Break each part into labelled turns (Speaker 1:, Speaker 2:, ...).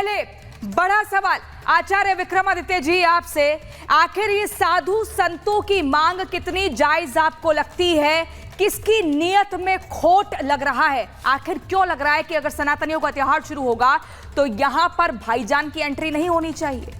Speaker 1: पहले बड़ा सवाल आचार्य विक्रमादित्य जी आपसे, आखिर ये साधु संतों की मांग कितनी जायज आपको लगती है? किसकी नियत में खोट लग रहा है? आखिर क्यों लग रहा है कि अगर सनातनियों का त्योहार शुरू होगा तो यहां पर भाईजान की एंट्री नहीं होनी चाहिए?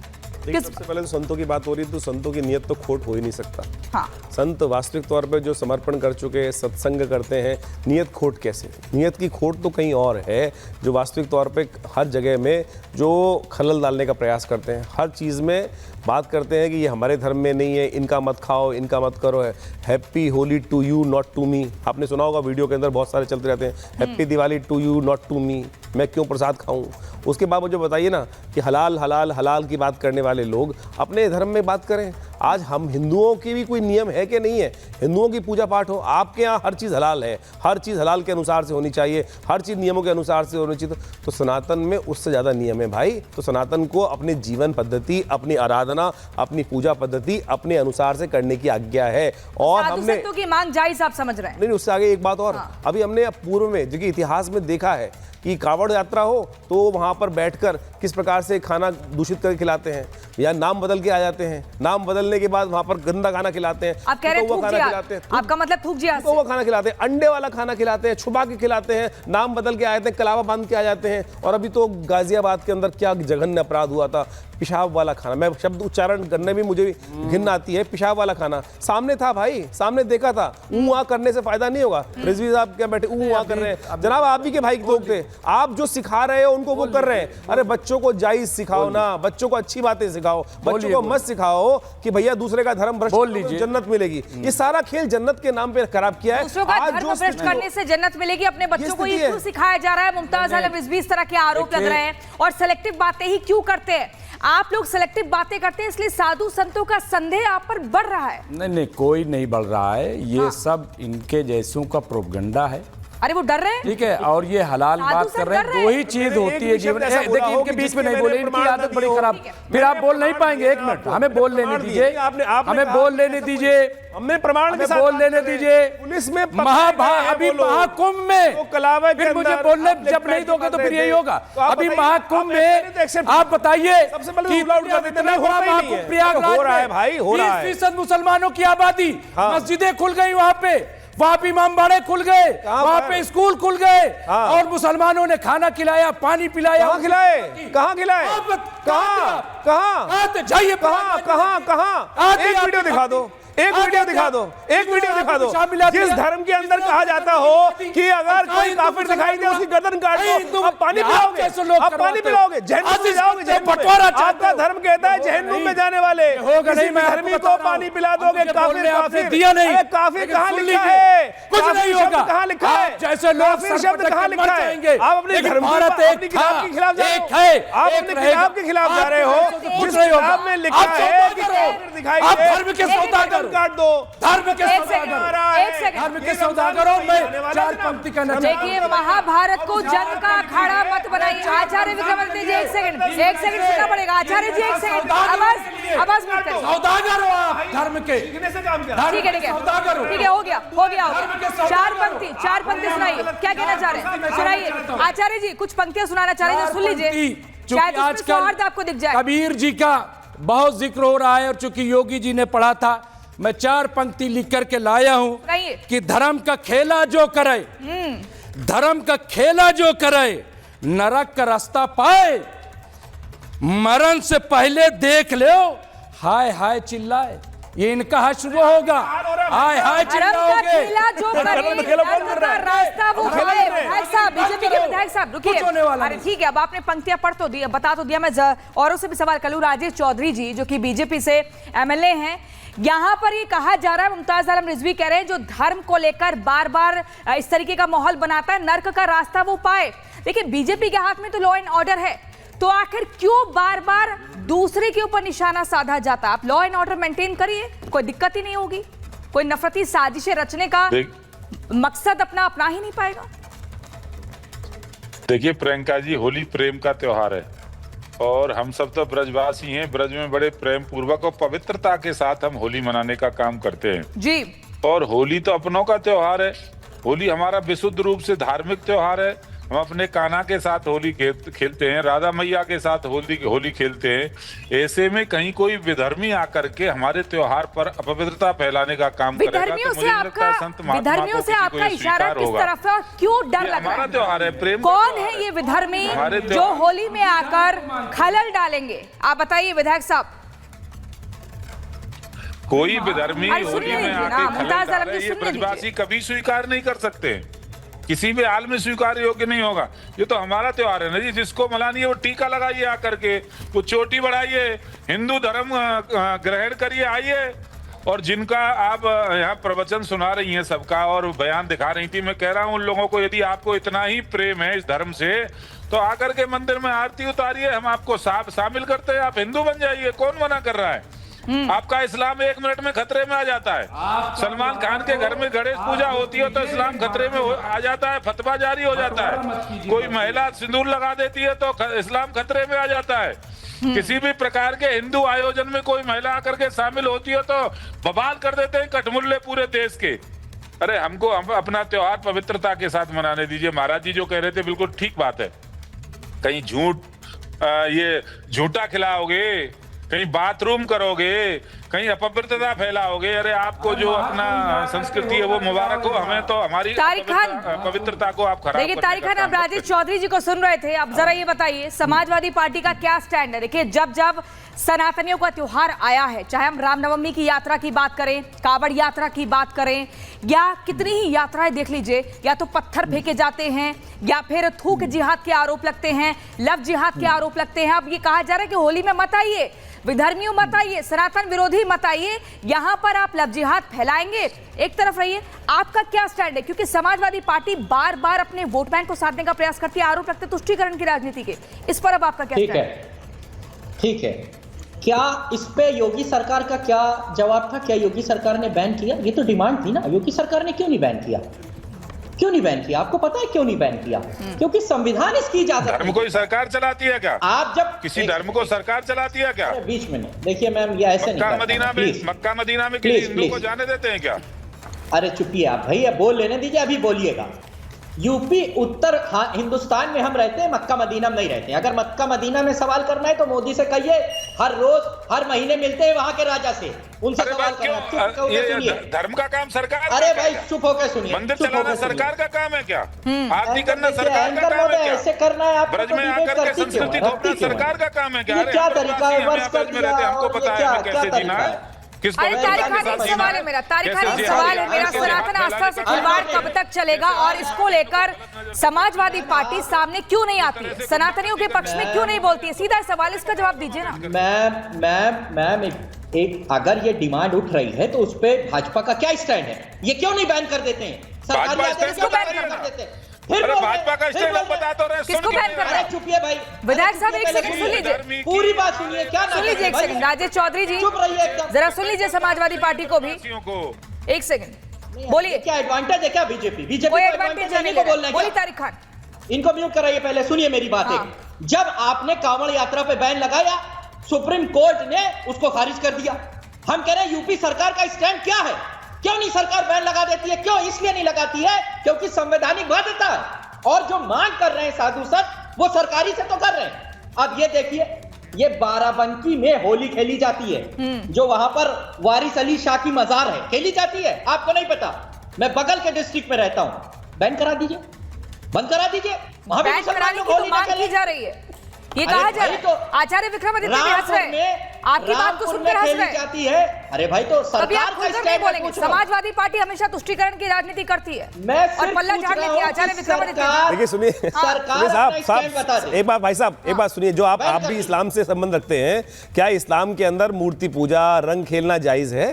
Speaker 2: सबसे पहले तो संतों की बात हो रही है, तो संतों की नियत तो खोट हो ही नहीं सकता।
Speaker 1: हाँ।
Speaker 2: संत वास्तविक तौर पे जो समर्पण कर चुके हैं, सत्संग करते हैं, नियत खोट कैसे? नियत की खोट तो कहीं और है, जो वास्तविक तौर पे हर जगह में जो खलल डालने का प्रयास करते हैं, हर चीज़ में बात करते हैं कि ये हमारे धर्म में नहीं है, इनका मत खाओ, इनका मत करो, है happy Holi to you not to me. आपने सुना होगा, वीडियो के अंदर बहुत सारे चलते रहते हैं, happy Diwali to you not to me, मैं क्यों प्रसाद खाऊं? उसके बाद मुझे बताइए ना कि हलाल हलाल हलाल की बात करने वाले लोग अपने धर्म में बात करें। आज हम हिंदुओं की भी कोई नियम है कि नहीं है? हिंदुओं की पूजा पाठ हो, आपके यहाँ हर चीज़ हलाल है, हर चीज़ हलाल के अनुसार से होनी चाहिए, हर चीज़ नियमों के अनुसार से होनी चाहिए। तो सनातन में उससे ज़्यादा नियम है भाई। तो सनातन को अपनी जीवन पद्धति, अपनी आराधना, अपनी पूजा पद्धति अपने अनुसार से करने की आज्ञा है। और हमने
Speaker 1: की मांग जायज आप समझ रहे हैं?
Speaker 2: नहीं, उससे आगे एक बात और। हाँ। अभी हमने पूर्व में जो कि इतिहास में देखा है कि कावड़ यात्रा हो तो वहाँ पर बैठकर किस प्रकार से खाना दूषित करके खिलाते हैं, या नाम बदल के आ जाते हैं, नाम बदलने के बाद वहाँ पर गंदा खाना खिलाते हैं।
Speaker 1: आप कह रहे हैं खाना खिलाते हैं, आपका मतलब थूक जिया?
Speaker 2: वो खाना खिलाते हैं, अंडे वाला खाना खिलाते हैं, छुपा के खिलाते हैं, नाम बदल के आ जाते हैं, कलावा बांध के आ जाते हैं। और अभी तो गाजियाबाद के अंदर क्या जघन्य अपराध हुआ था, पेशाब वाला खाना। मैं शब्द उच्चारण करने में मुझे घिन आती है। पेशाब वाला खाना सामने था भाई, सामने देखा था। ऊँ करने से फायदा नहीं होगा। रिजवी साहब क्या बैठे ऊँ कर रहे हैं? जनाब आप भी के भाई लोग थे, आप जो सिखा रहे हो उनको वो कर रहे हैं। अरे बच्चों को जायज सिखाओ ना, बच्चों को अच्छी बातें सिखाओ, बच्चों को मत सिखाओ कि भैया दूसरे का धर्म भ्रष्ट जन्नत मिलेगी। ये सारा खेल जन्नत के नाम पे खराब किया है।
Speaker 1: आज जो भ्रष्ट करने से जन्नत मिलेगी, अपने बच्चों को ये क्यों सिखाया जा रहा है? मुमताज आलम रिजवी इस तरह के आरोप लग रहे हैं, और सेलेक्टिव बातें ही क्यों करते हैं आप लोग? सेलेक्टिव बातें करते हैं, इसलिए साधु संतों का संदेह आप पर बढ़ रहा है।
Speaker 3: नहीं, कोई नहीं बढ़ रहा है। ये सब इनके जैसों का प्रोपगंडा है।
Speaker 1: अरे वो डर रहे हैं,
Speaker 3: ठीक है, और ये हलाल बात कर रहे हैं। दो ही चीज होती है जीवन। देखिए इनके बीच में नहीं बोले, इनकी आदत बड़ी खराब। फिर आप बोल नहीं पाएंगे। एक मिनट, हमें बोल लेने दीजिए, हमें बोल लेने दीजिए,
Speaker 2: हमने प्रमाण के साथ
Speaker 3: बोल लेने दीजिए।
Speaker 2: पुलिस में
Speaker 3: अभी महाकुंभ में फिर मुझे बोलने जब नहीं दोगे तो फिर यही होगा। अभी महाकुंभ में आप बताइए कि इतना बड़ा महाकुंभ प्रयागराज में 20% मुसलमानों की आबादी, मस्जिदें खुल गई वहां पे, वहां पे इमामबाड़े खुल गए, वहां पे स्कूल खुल गए, और मुसलमानों ने खाना खिलाया, पानी पिलाया।
Speaker 2: कहाँ खिलाए? कहाँ खिलाए? कहाँ
Speaker 3: जाइए,
Speaker 2: कहाँ एक वीडियो दिखा दो, एक वीडियो दिखा दो, एक वीडियो दिखा दो। जिस धर्म के अंदर कहा जाता हो कि अगर कोई काफिर दिखाई दे उसकी गर्दन काट दो, आप पानी पिलाओगे, आप पानी पिलाओगे, जहन्नुम में जाओगे। आपका धर्म कहता है जहन्नुम में जाने वाले धर्मी को पानी पिला दोगे। काफिर दिया नहीं, काफिर कहाँ लिखा है?
Speaker 3: कुछ नहीं होगा।
Speaker 2: कहाँ लिखा है?
Speaker 3: जैसे लोग
Speaker 2: शब्द कहाँ लिखा है? आप अपने धर्म के खिलाफ के खिलाफ जा रहे हो, आप अपने किताब के खिलाफ जा रहे हो। जिस किताब में लिखा है कि काफिर दिखाई दे,
Speaker 3: धर्म के सौदागर काट दो, धर्म के सौदागरों में चार पंक्ति का नजर।
Speaker 1: देखिए, महाभारत को जंग का अखाड़ा मत बनाइए। आचार्य विक्रमादित्य जी एक सेकंड सुनना पड़ेगा। आचार्य जी एक सेकंड, आवाज मत करिए।
Speaker 3: सौदागर हो आप धर्म के।
Speaker 1: ठीक है, हो गया। चार पंक्ति सुनाइए, क्या कहना चाह रहे हैं? सुनाइए आचार्य जी, कुछ पंक्तियां सुनाना चाह रहे हैं, सुन लीजिए, शायद आजकल आपको दिख जाए।
Speaker 3: कबीर जी का बहुत जिक्र हो रहा है, और चूंकि योगी जी ने पढ़ा था, मैं चार पंक्ति लिख करके लाया हूं कि धर्म का खेला जो करे, धर्म का खेला जो करे, नरक का रास्ता पाए, मरण से पहले देख लो, हाय हाय चिल्लाए। ये इनका हाय शुरू होगा, हाय हाय चिल्लाओगे।
Speaker 1: बीजेपी के विधायक साहब रुकिए। अरे ठीक है, अब आपने पंक्तियां पढ़ तो दी, बता तो दिया। मैं औरों से भी सवाल कर लूं। राजेश चौधरी जी जो कि बीजेपी से एमएलए हैं, यहाँ पर ये कहा जा रहा है, मुमताज आलम रिजवी कह रहे हैं, जो धर्म को लेकर बार बार इस तरीके का माहौल बनाता है, नर्क का रास्ता वो पाए। देखिए, बीजेपी के हाथ में तो लॉ एंड ऑर्डर है, तो आखिर क्यों बार बार दूसरे के ऊपर निशाना साधा जाता है? आप लॉ एंड ऑर्डर मेंटेन करिए, कोई दिक्कत ही नहीं होगी। कोई नफरती साजिशें रचने का मकसद अपना ही नहीं पाएगा।
Speaker 4: देखिए प्रियंका जी, होली प्रेम का त्योहार है, और हम सब तो ब्रजवासी हैं। ब्रज में बड़े प्रेम पूर्वक और पवित्रता के साथ हम होली मनाने का काम करते हैं
Speaker 1: जी।
Speaker 4: और होली तो अपनों का त्योहार है। होली हमारा विशुद्ध रूप से धार्मिक त्योहार है। हम अपने कान्हा के साथ होली खेलते हैं, राधा मैया के साथ होली खेलते हैं। ऐसे में कहीं कोई विधर्मी आकर के हमारे त्योहार पर अपवित्रता फैलाने का काम करेगा तो मुझे लगता है संत महात्मा को किसी को ये
Speaker 1: इशारा
Speaker 4: स्वीकार
Speaker 1: किस
Speaker 4: होगा।
Speaker 1: तरफ है? क्यों डर लग रहा
Speaker 4: हमारा
Speaker 1: है?
Speaker 4: त्योहार है, प्रेम का
Speaker 1: कौन
Speaker 4: त्योहार
Speaker 1: है ये विधर्मी
Speaker 4: हमारे
Speaker 1: जो
Speaker 4: त्योहार-
Speaker 1: होली में आकर खलल डालेंगे? आप बताइए विधायक साहब।
Speaker 4: कोई विधर्मी
Speaker 1: अरे
Speaker 4: होली
Speaker 1: सुनिए
Speaker 4: में
Speaker 1: ना,
Speaker 4: आके
Speaker 1: मुमताज
Speaker 4: खलल
Speaker 1: आलम
Speaker 4: डाले
Speaker 1: जी,
Speaker 4: ये
Speaker 1: सुनिए
Speaker 4: ब्रजवासी कभी स्वीकार नहीं कर सकते, किसी भी हाल में स्वीकार योग्य नहीं होगा। ये तो हमारा त्योहार है ना जी, जिसको मनानी है वो टीका लगाइए आकर के, वो चोटी बढ़ाइए, हिंदू धर्म ग्रहण करिए, आइए। और जिनका आप यहाँ प्रवचन सुना रही हैं सबका और बयान दिखा रही थी, मैं कह रहा हूँ उन लोगों को यदि आपको इतना ही प्रेम है इस धर्म से तो आकर के मंदिर में आरती उतारिए, हम आपको शामिल करते हैं, आप हिंदू बन जाइए, कौन मना कर रहा है? आपका इस्लाम 1 मिनट में खतरे में आ जाता है। सलमान खान के घर में गणेश पूजा होती है तो इस्लाम खतरे में आ जाता है, फतवा जारी हो जाता है। कोई महिला सिंदूर लगा देती है तो इस्लाम खतरे में आ जाता है। किसी भी प्रकार के हिंदू आयोजन में कोई महिला आकर के शामिल होती है तो बवाल कर देते हैं कठमुल्ले पूरे देश के। अरे हम अपना त्योहार पवित्रता के साथ मनाने दीजिए। महाराज जी जो कह रहे थे बिल्कुल ठीक बात है, कहीं ये झूठा खिलाओगे, कहीं बाथरूम करोगे, कहीं अपवित्रता फैलाओगे, अरे आपको जो अपना संस्कृति है वो मुबारक हो, हमें तो हमारी पवित्रता को आप खराब।
Speaker 1: देखिए तारिक खान, अब राजेश चौधरी जी को सुन रहे थे, अब जरा ये बताइए समाजवादी पार्टी का क्या स्टैंड है? देखिए जब जब सनातनियों का त्योहार आया है, चाहे हम रामनवमी की यात्रा की बात करें, कावड़ यात्रा की बात करें, या कितनी ही यात्राएं देख लीजिए, या तो पत्थर फेंके जाते हैं या फिर थूक जिहाद के आरोप लगते हैं, लव जिहाद के आरोप लगते हैं। अब ये कहा जा रहा है कि होली में मत आइए, विधर्मियों मत आइए, सनातन विरोधी मत आइए, यहां पर आप लव जिहाद फैलाएंगे। एक तरफ रहिए, आपका क्या स्टैंड है? क्योंकि समाजवादी पार्टी बार बार अपने वोट बैंक को साधने का प्रयास करती है, आरोप लगते तुष्टीकरण की राजनीति के, इस पर अब आपका क्या स्टैंड है?
Speaker 5: ठीक है, क्या इस पे योगी सरकार का क्या जवाब था? क्या योगी सरकार ने बैन किया? ये तो डिमांड थी ना, योगी सरकार ने क्यों नहीं बैन किया? क्यों नहीं बैन किया? आपको पता है क्यों नहीं बैन किया? क्योंकि संविधान इसकी इजाजत।
Speaker 4: धर्म को सरकार चलाती है क्या?
Speaker 5: आप जब
Speaker 4: किसी धर्म को सरकार चलाती है क्या?
Speaker 5: बीच में देखिए मैम, ये ऐसे
Speaker 4: मक्का मदीना में किसी हिंदू को जाने देते हैं क्या?
Speaker 5: अरे चुपिए आप भैया, बोल लेने दीजिए, अभी बोलिएगा। यूपी उत्तर हिंदुस्तान में हम रहते हैं, मक्का मदीना में नहीं रहते हैं। अगर मक्का मदीना में सवाल करना है तो मोदी से कहिए, हर रोज हर महीने मिलते हैं वहां के राजा से, उनसे सवाल करना।
Speaker 4: धर्म का काम सरकार?
Speaker 5: अरे भाई चुप होकर सुनिए।
Speaker 4: मंदिर चलाना सरकार का काम है क्या? आरती करना सरकार का काम है क्या?
Speaker 5: ऐसे करना है आप
Speaker 4: ब्रज में आकर के संस्कृति थोपना सरकार का काम है क्या?
Speaker 5: क्या तरीका है?
Speaker 4: ब्रज में रहते हमको पता है कैसे जीना है।
Speaker 1: अरे तारिक खान, एक सवाल है मेरा, तारिक खान एक सवाल है मेरा, सनातन आस्था से खिलवाड़ कब तक चलेगा और इसको लेकर समाजवादी पार्टी सामने क्यों नहीं आती है, सनातनियों के पक्ष में क्यों नहीं बोलती है? सीधा सवाल, इसका जवाब दीजिए ना। मैम एक अगर ये डिमांड उठ रही है तो उस पे भाजपा का क्या स्टैंड है? ये क्यों नहीं बैन कर देते हैं? सरकार कर देते हैं।
Speaker 4: फिर भाजपा का स्टैंड बता तो रहे,
Speaker 1: किसको बैन कर रहे हैं?
Speaker 5: चुपिए भाई,
Speaker 1: विधायक साहब एक सेकंड सुन लीजिए,
Speaker 5: पूरी बात सुनिए। क्या
Speaker 1: सुन लीजिए एक सेकंड, राजेश चौधरी जी
Speaker 5: चुप रहिए एकदम,
Speaker 1: जरा सुन लीजिए समाजवादी पार्टी को भी। एक सेकंड बोलिए,
Speaker 5: क्या एडवांटेज है क्या बीजेपी
Speaker 1: कोई एडवांटेज नहीं ले रहा है। बोलिए तारिक खान।
Speaker 5: इनको म्यूट कराइए, पहले सुनिए मेरी बात। जब आपने कांवड़ यात्रा पे बैन लगाया, सुप्रीम कोर्ट ने उसको खारिज कर दिया। हम कह रहे हैं यूपी सरकार का स्टैंड क्या है? क्यों नहीं सरकार बैन लगा देती है? क्यों? इसलिए नहीं लगाती है क्योंकि संवैधानिक बाध्यता है, और जो मांग कर रहे हैं साधु संत वो सरकारी से तो कर रहे हैं। अब ये देखिए, ये बाराबंकी में होली खेली जाती है, जो वहां पर वारिस अली शाह की मजार है, खेली जाती है। आपको नहीं पता? मैं बगल के डिस्ट्रिक्ट में रहता हूं। बैन करा दीजिए, बंद करा दीजिए। वहां पे
Speaker 1: कराने की तो मांग की जा रही है, ये कहा जा रहा है। आचार्य विक्रमादित्य भी हंस रहे हैं, आपकी बात को सुनकर हंस रहे
Speaker 5: जाती है। अरे भाई तो सरकार का स्टैंड नहीं बोलेंगे।
Speaker 1: समाजवादी पार्टी हमेशा तुष्टीकरण की राजनीति करती है और पल्ला झाड़ने की आचार्य विक्रमादित्य।
Speaker 2: देखिए सुनिए साहब, एक बात भाई साहब, एक बात सुनिए, जो आप भी इस्लाम से संबंध रखते हैं, क्या इस्लाम के अंदर मूर्ति पूजा, रंग खेलना जायज है?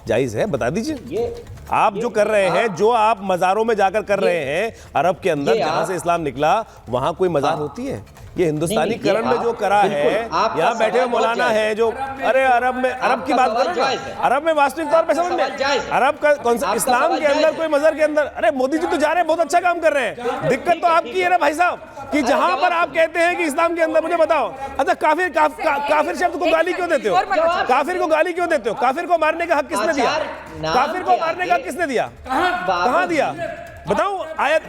Speaker 2: जायज है? बता दीजिए। आप जो कर रहे हैं, जो आप मजारों में जाकर कर रहे हैं, अरब के अंदर जहां से इस्लाम निकला वहां कोई मजार होती है? ये हिंदुस्तानी करण में जो करा है, यहाँ बैठे हुए मौलाना है जो, अरे अरब में, अरब की बात करो, अरब में वास्तविक तौर पे समझ में, अरब का कौन सा इस्लाम के अंदर कोई मजहब के अंदर, अरे मोदी जी तो जा रहे हैं, बहुत अच्छा काम कर रहे हैं। दिक्कत तो आपकी है ना भाई साहब, कि जहां पर आप कहते हैं कि इस्लाम के अंदर, मुझे बताओ, अच्छा काफिर शब्द को गाली क्यों देते हो? काफिर को गाली क्यों देते हो? काफिर को मारने का हक किसने दिया? काफिर को मारने का हक किसने दिया? कहां दिया? बताऊं आयत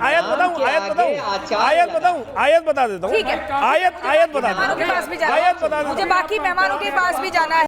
Speaker 2: बताऊं आयत बता देता हूँ
Speaker 1: ठीक है।
Speaker 2: आयत बता
Speaker 1: मेहमानों के पास भी
Speaker 2: देता
Speaker 1: जाना
Speaker 2: हूँ
Speaker 1: है।
Speaker 2: आयत बता देता
Speaker 1: मुझे
Speaker 2: हूँ
Speaker 1: बाकी मेहमानों के पास भी जाना है।